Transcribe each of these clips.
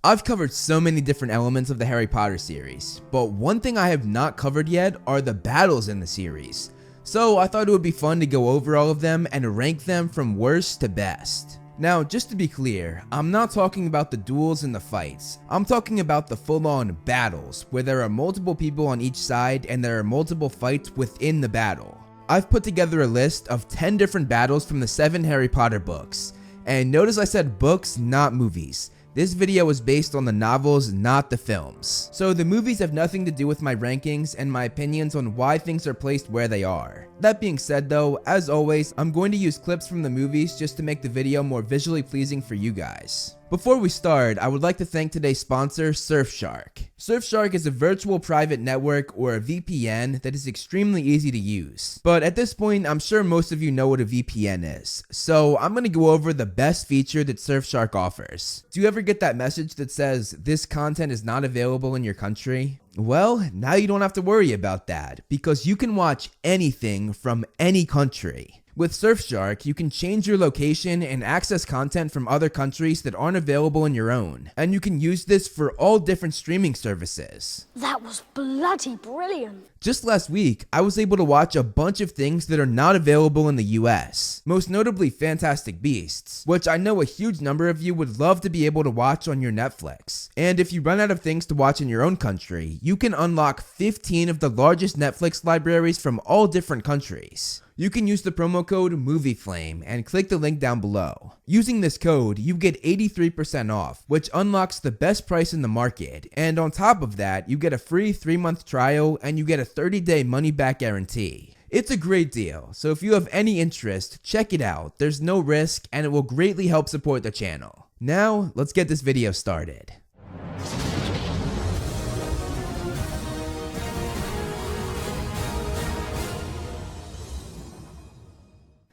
I've covered so many different elements of the Harry Potter series, but one thing I have not covered yet are the battles in the series. So I thought it would be fun to go over all of them and rank them from worst to best. Now, just to be clear, I'm not talking about the duels and the fights. I'm talking about the full-on battles, where there are multiple people on each side and there are multiple fights within the battle. I've put together a list of 10 different battles from the 7 Harry Potter books. And notice I said books, not movies. This video is based on the novels, not the films. So the movies have nothing to do with my rankings and my opinions on why things are placed where they are. That being said though, as always, I'm going to use clips from the movies just to make the video more visually pleasing for you guys. Before we start, I would like to thank today's sponsor, Surfshark. Surfshark is a virtual private network or a VPN that is extremely easy to use. But at this point, I'm sure most of you know what a VPN is. So I'm going to go over the best feature that Surfshark offers. Do you ever get that message that says, this content is not available in your country? Well, now you don't have to worry about that because you can watch anything from any country. With Surfshark, you can change your location and access content from other countries that aren't available in your own. And you can use this for all different streaming services. That was bloody brilliant. Just last week, I was able to watch a bunch of things that are not available in the US, most notably Fantastic Beasts, which I know a huge number of you would love to be able to watch on your Netflix. And if you run out of things to watch in your own country, you can unlock 15 of the largest Netflix libraries from all different countries. You can use the promo code MovieFlame and click the link down below. Using this code, you get 83% off, which unlocks the best price in the market. And on top of that, you get a free 3-month trial and you get a 30-day money-back guarantee. It's a great deal, so if you have any interest, check it out. There's no risk and it will greatly help support the channel. Now, let's get this video started.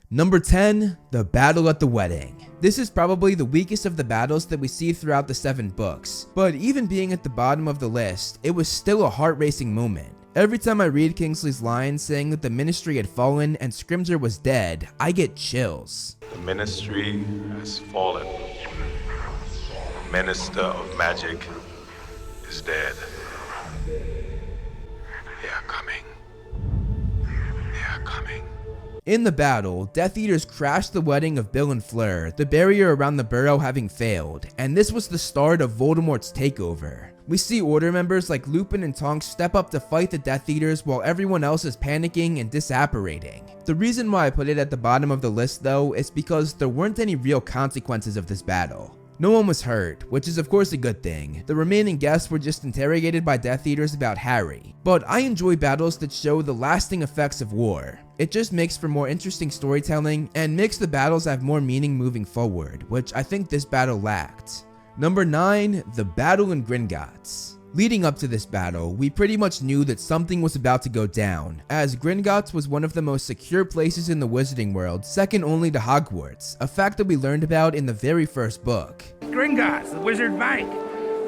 Number 10, the battle at the wedding. This is probably the weakest of the battles that we see throughout the 7 books, but even being at the bottom of the list, it was still a heart-racing moment. Every time I read Kingsley's line saying that the Ministry had fallen and Scrimgeour was dead, I get chills. The Ministry has fallen. The Minister of Magic is dead. They are coming. They are coming. In the battle, Death Eaters crashed the wedding of Bill and Fleur, the barrier around the burrow having failed, and this was the start of Voldemort's takeover. We see Order members like Lupin and Tonks step up to fight the Death Eaters while everyone else is panicking and disapparating. The reason why I put it at the bottom of the list though is because there weren't any real consequences of this battle. No one was hurt, which is of course a good thing. The remaining guests were just interrogated by Death Eaters about Harry. But I enjoy battles that show the lasting effects of war. It just makes for more interesting storytelling and makes the battles have more meaning moving forward, which I think this battle lacked. Number 9, the battle in Gringotts. Leading up to this battle, we pretty much knew that something was about to go down, as Gringotts was one of the most secure places in the wizarding world, second only to Hogwarts, a fact that we learned about in the very first book. Gringotts, the wizard bank.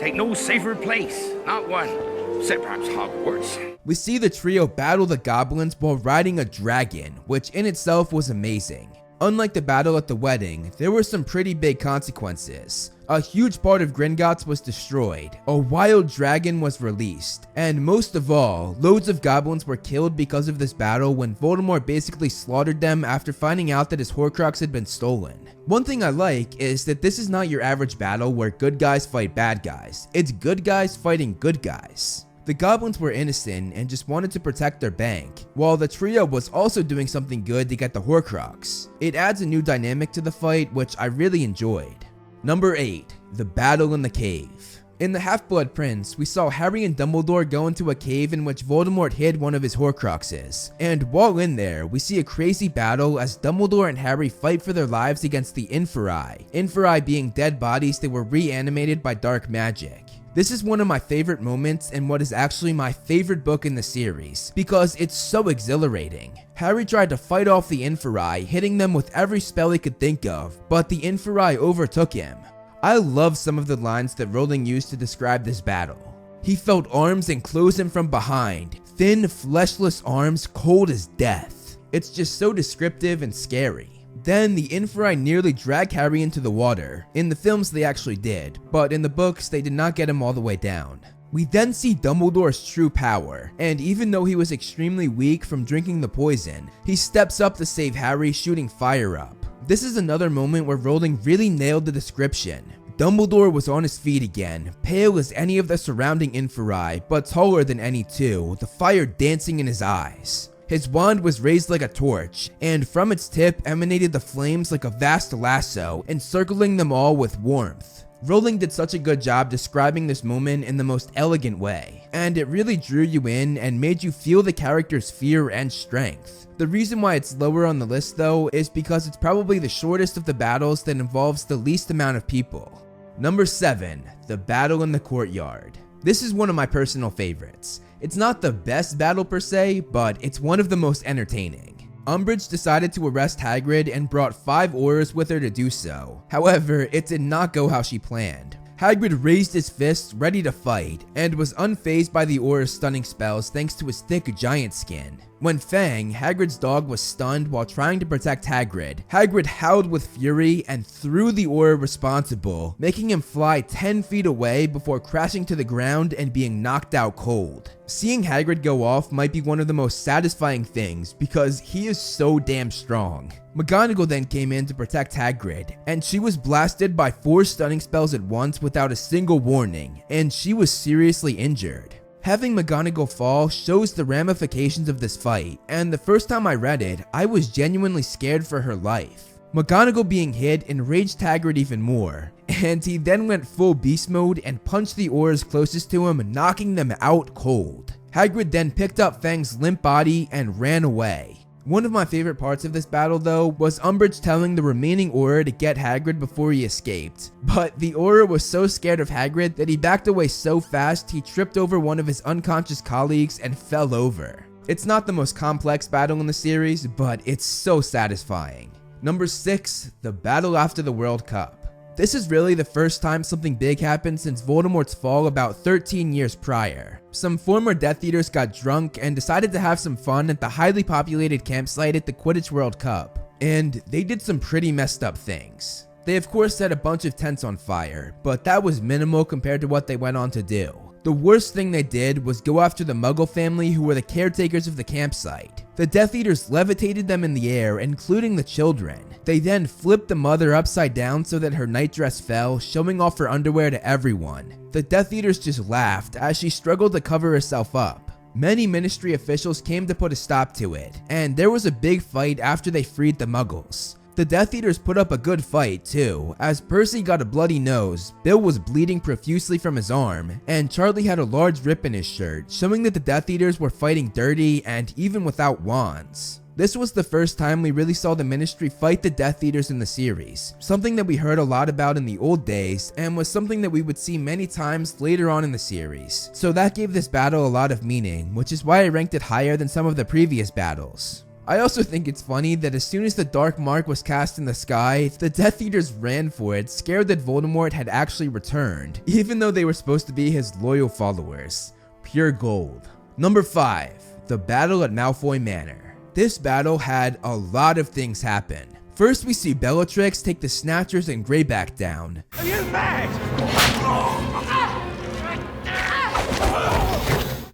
Take no safer place, not one, except perhaps Hogwarts. We see the trio battle the goblins while riding a dragon, which in itself was amazing. Unlike the battle at the wedding, there were some pretty big consequences. A huge part of Gringotts was destroyed, a wild dragon was released, and most of all, loads of goblins were killed because of this battle when Voldemort basically slaughtered them after finding out that his Horcrux had been stolen. One thing I like is that this is not your average battle where good guys fight bad guys, it's good guys fighting good guys. The goblins were innocent and just wanted to protect their bank, while the trio was also doing something good to get the Horcrux. It adds a new dynamic to the fight, which I really enjoyed. Number 8, the battle in the cave. In the Half-Blood Prince, we saw Harry and Dumbledore go into a cave in which Voldemort hid one of his Horcruxes, and while in there, we see a crazy battle as Dumbledore and Harry fight for their lives against the Inferi being dead bodies that were reanimated by dark magic. This is one of my favorite moments in what is actually my favorite book in the series, because it's so exhilarating. Harry tried to fight off the Inferi, hitting them with every spell he could think of, but the Inferi overtook him. I love some of the lines that Rowling used to describe this battle. He felt arms enclose him from behind, thin, fleshless arms cold as death. It's just so descriptive and scary. Then the Inferi nearly drag Harry into the water. In the films they actually did, but in the books they did not get him all the way down. We then see Dumbledore's true power, and even though he was extremely weak from drinking the poison, he steps up to save Harry, shooting fire up. This is another moment where Rowling really nailed the description. Dumbledore was on his feet again, pale as any of the surrounding Inferi, but taller than any too, the fire dancing in his eyes. His wand was raised like a torch, and from its tip emanated the flames like a vast lasso, encircling them all with warmth. Rowling did such a good job describing this moment in the most elegant way, and it really drew you in and made you feel the character's fear and strength. The reason why it's lower on the list though is because it's probably the shortest of the battles that involves the least amount of people. Number 7, the battle in the courtyard. This is one of my personal favorites. It's not the best battle per se, but it's one of the most entertaining. Umbridge decided to arrest Hagrid and brought 5 Aurors with her to do so. However, it did not go how she planned. Hagrid raised his fists ready to fight, and was unfazed by the Aura's stunning spells thanks to his thick giant skin. When Fang, Hagrid's dog, was stunned while trying to protect Hagrid, Hagrid howled with fury and threw the Aura responsible, making him fly 10 feet away before crashing to the ground and being knocked out cold. Seeing Hagrid go off might be one of the most satisfying things because he is so damn strong. McGonagall then came in to protect Hagrid, and she was blasted by 4 stunning spells at once without a single warning, and she was seriously injured. Having McGonagall fall shows the ramifications of this fight, and the first time I read it, I was genuinely scared for her life. McGonagall being hit enraged Hagrid even more, and he then went full beast mode and punched the Aurors closest to him, knocking them out cold. Hagrid then picked up Fang's limp body and ran away. One of my favorite parts of this battle though was Umbridge telling the remaining Auror to get Hagrid before he escaped, but the Auror was so scared of Hagrid that he backed away so fast he tripped over one of his unconscious colleagues and fell over. It's not the most complex battle in the series, but it's so satisfying. Number 6, the battle after the World Cup. This is really the first time something big happened since Voldemort's fall about 13 years prior. Some former Death Eaters got drunk and decided to have some fun at the highly populated campsite at the Quidditch World Cup, and they did some pretty messed up things. They of course set a bunch of tents on fire, but that was minimal compared to what they went on to do. The worst thing they did was go after the Muggle family who were the caretakers of the campsite. The Death Eaters levitated them in the air, including the children. They then flipped the mother upside down so that her nightdress fell, showing off her underwear to everyone. The Death Eaters just laughed as she struggled to cover herself up. Many Ministry officials came to put a stop to it, and there was a big fight after they freed the Muggles. The Death Eaters put up a good fight too, as Percy got a bloody nose, Bill was bleeding profusely from his arm, and Charlie had a large rip in his shirt, showing that the Death Eaters were fighting dirty and even without wands. This was the first time we really saw the Ministry fight the Death Eaters in the series, something that we heard a lot about in the old days, and was something that we would see many times later on in the series. So that gave this battle a lot of meaning, which is why I ranked it higher than some of the previous battles. I also think it's funny that as soon as the Dark Mark was cast in the sky, the Death Eaters ran for it, scared that Voldemort had actually returned, even though they were supposed to be his loyal followers. Pure gold. Number 5, the battle at Malfoy Manor. This battle had a lot of things happen. First we see Bellatrix take the Snatchers and Greyback down. Are you mad?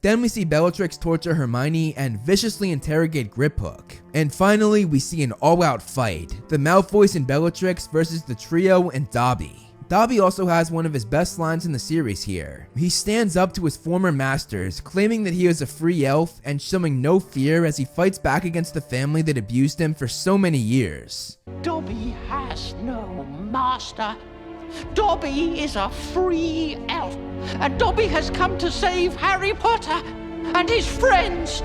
Then we see Bellatrix torture Hermione and viciously interrogate Griphook. And finally, we see an all-out fight, the Malfoys and Bellatrix versus the trio and Dobby. Dobby also has one of his best lines in the series here. He stands up to his former masters, claiming that he is a free elf and showing no fear as he fights back against the family that abused him for so many years. Dobby has no master. Dobby is a free elf, and Dobby has come to save Harry Potter and his friends.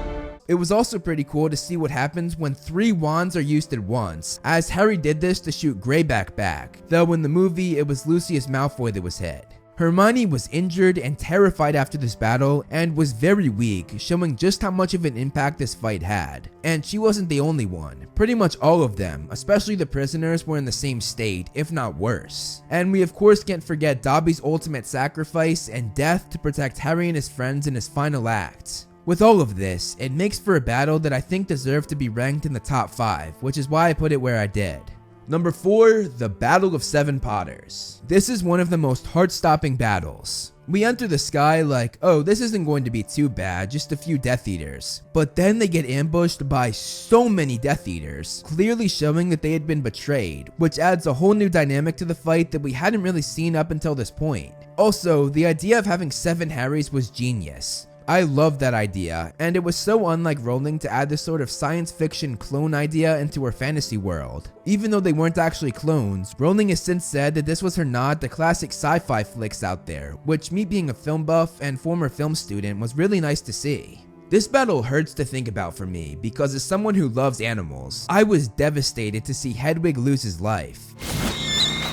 It was also pretty cool to see what happens when 3 wands are used at once, as Harry did this to shoot Greyback back, though in the movie it was Lucius Malfoy that was hit. Hermione was injured and terrified after this battle and was very weak, showing just how much of an impact this fight had. And she wasn't the only one. Pretty much all of them, especially the prisoners, were in the same state, if not worse. And we of course can't forget Dobby's ultimate sacrifice and death to protect Harry and his friends in his final act. With all of this, it makes for a battle that I think deserved to be ranked in the top 5, which is why I put it where I did. Number 4, the Battle of Seven Potters. This is one of the most heart-stopping battles. We enter the sky like, oh, this isn't going to be too bad, just a few Death Eaters. But then they get ambushed by so many Death Eaters, clearly showing that they had been betrayed, which adds a whole new dynamic to the fight that we hadn't really seen up until this point. Also, the idea of having 7 Harrys was genius. I love that idea, and it was so unlike Rowling to add this sort of science fiction clone idea into her fantasy world. Even though they weren't actually clones, Rowling has since said that this was her nod to classic sci-fi flicks out there, which me being a film buff and former film student was really nice to see. This battle hurts to think about for me because as someone who loves animals, I was devastated to see Hedwig lose his life.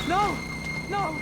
No! No!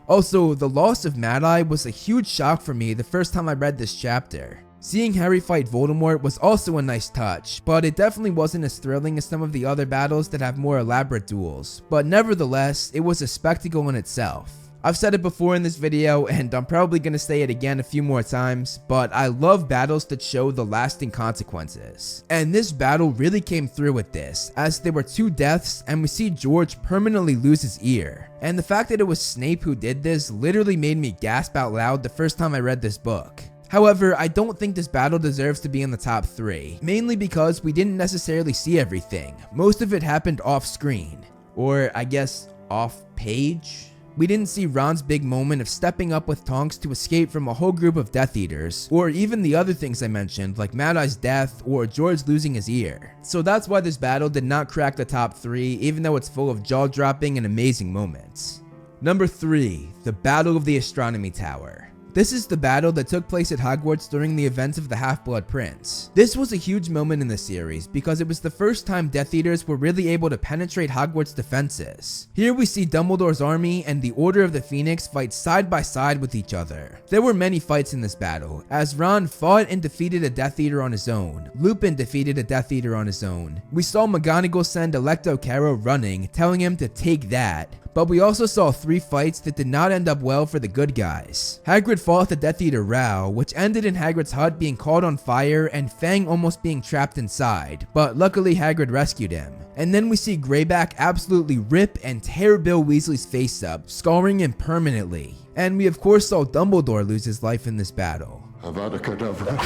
Also, the loss of Mad Eye was a huge shock for me the first time I read this chapter. Seeing Harry fight Voldemort was also a nice touch, but it definitely wasn't as thrilling as some of the other battles that have more elaborate duels. But nevertheless, it was a spectacle in itself. I've said it before in this video, and I'm probably going to say it again a few more times, but I love battles that show the lasting consequences. And this battle really came through with this, as there were 2 deaths and we see George permanently lose his ear. And the fact that it was Snape who did this literally made me gasp out loud the first time I read this book. However, I don't think this battle deserves to be in the top 3, mainly because we didn't necessarily see everything. Most of it happened off screen, or I guess off page. We didn't see Ron's big moment of stepping up with Tonks to escape from a whole group of Death Eaters, or even the other things I mentioned like Mad Eye's death or George losing his ear. So that's why this battle did not crack the top 3, even though it's full of jaw-dropping and amazing moments. Number 3, the Battle of the Astronomy Tower. This is the battle that took place at Hogwarts during the events of the Half-Blood Prince. This was a huge moment in the series because it was the first time Death Eaters were really able to penetrate Hogwarts' defenses. Here we see Dumbledore's army and the Order of the Phoenix fight side by side with each other. There were many fights in this battle, as Ron fought and defeated a Death Eater on his own. Lupin defeated a Death Eater on his own. We saw McGonagall send Electo Caro running, telling him to take that. But we also saw 3 fights that did not end up well for the good guys. Hagrid fought the Death Eater Row, which ended in Hagrid's hut being caught on fire and Fang almost being trapped inside, but luckily Hagrid rescued him. And then we see Greyback absolutely rip and tear Bill Weasley's face up, scarring him permanently. And we of course saw Dumbledore lose his life in this battle. Avada Kedavra.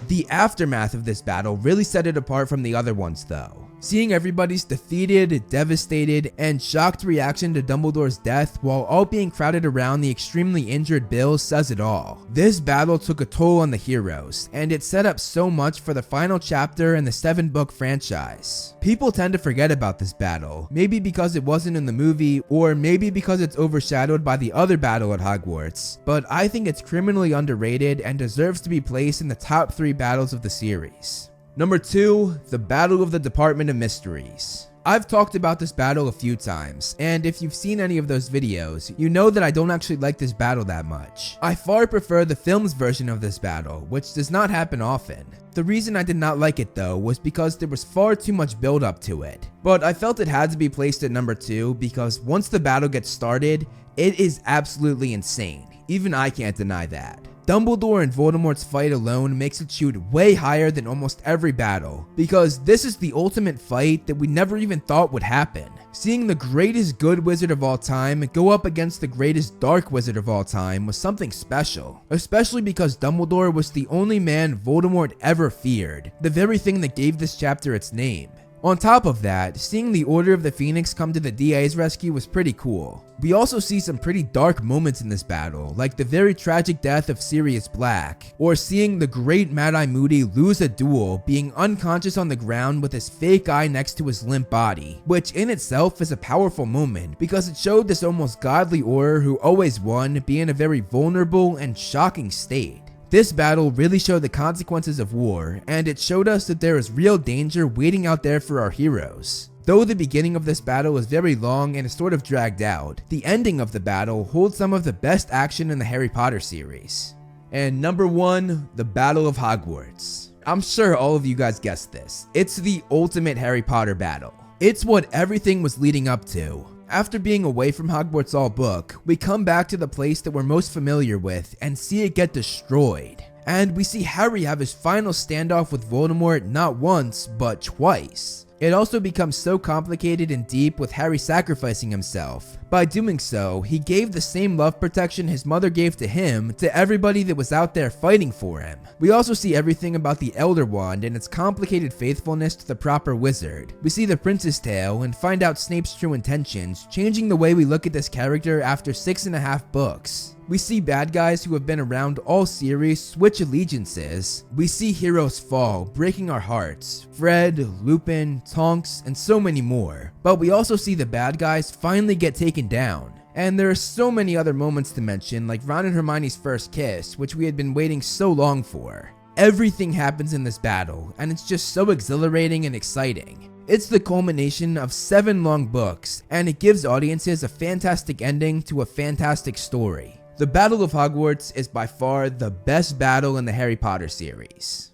The aftermath of this battle really set it apart from the other ones though. Seeing everybody's defeated, devastated, and shocked reaction to Dumbledore's death while all being crowded around the extremely injured Bill says it all. This battle took a toll on the heroes, and it set up so much for the final chapter in the 7-book franchise. People tend to forget about this battle, maybe because it wasn't in the movie, or maybe because it's overshadowed by the other battle at Hogwarts, but I think it's criminally underrated and deserves to be placed in the top 3 battles of the series. Number 2, the Battle of the Department of Mysteries. I've talked about this battle a few times, and if you've seen any of those videos, you know that I don't actually like this battle that much. I far prefer the film's version of this battle, which does not happen often. The reason I did not like it though was because there was far too much build up to it. But I felt it had to be placed at number 2 because once the battle gets started, it is absolutely insane. Even I can't deny that. Dumbledore and Voldemort's fight alone makes it shoot way higher than almost every battle, because this is the ultimate fight that we never even thought would happen. Seeing the greatest good wizard of all time go up against the greatest dark wizard of all time was something special, especially because Dumbledore was the only man Voldemort ever feared, the very thing that gave this chapter its name. On top of that, seeing the Order of the Phoenix come to the DA's rescue was pretty cool. We also see some pretty dark moments in this battle, like the very tragic death of Sirius Black, or seeing the great Mad-Eye Moody lose a duel, being unconscious on the ground with his fake eye next to his limp body, which in itself is a powerful moment because it showed this almost godly Auror who always won be in a very vulnerable and shocking state. This battle really showed the consequences of war, and it showed us that there is real danger waiting out there for our heroes. Though the beginning of this battle was very long and is sort of dragged out, the ending of the battle holds some of the best action in the Harry Potter series. And number 1, the Battle of Hogwarts. I'm sure all of you guys guessed this. It's the ultimate Harry Potter battle. It's what everything was leading up to. After being away from Hogwarts all book, we come back to the place that we're most familiar with and see it get destroyed. And we see Harry have his final standoff with Voldemort not once, but twice. It also becomes so complicated and deep with Harry sacrificing himself. By doing so, he gave the same love protection his mother gave to him to everybody that was out there fighting for him. We also see everything about the Elder Wand and its complicated faithfulness to the proper wizard. We see the Prince's Tale and find out Snape's true intentions, changing the way we look at this character after 6.5 books. We see bad guys who have been around all series switch allegiances. We see heroes fall, breaking our hearts. Fred, Lupin, Tonks, and so many more. But we also see the bad guys finally get taken down. And there are so many other moments to mention, like Ron and Hermione's first kiss, which we had been waiting so long for. Everything happens in this battle, and it's just so exhilarating and exciting. It's the culmination of 7 long books, and it gives audiences a fantastic ending to a fantastic story. The Battle of Hogwarts is by far the best battle in the Harry Potter series.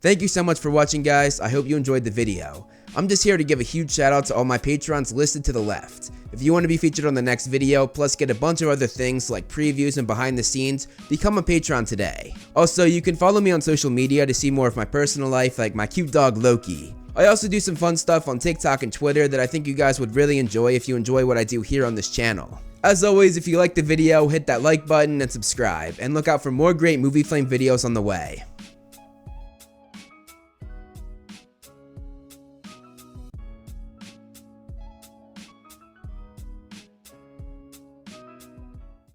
Thank you so much for watching, guys. I hope you enjoyed the video. I'm just here to give a huge shout out to all my patrons listed to the left. If you want to be featured on the next video, plus get a bunch of other things like previews and behind the scenes, become a patron today. Also, you can follow me on social media to see more of my personal life, like my cute dog Loki. I also do some fun stuff on TikTok and Twitter that I think you guys would really enjoy if you enjoy what I do here on this channel. As always, if you liked the video, hit that like button and subscribe, and look out for more great Movie Flame videos on the way.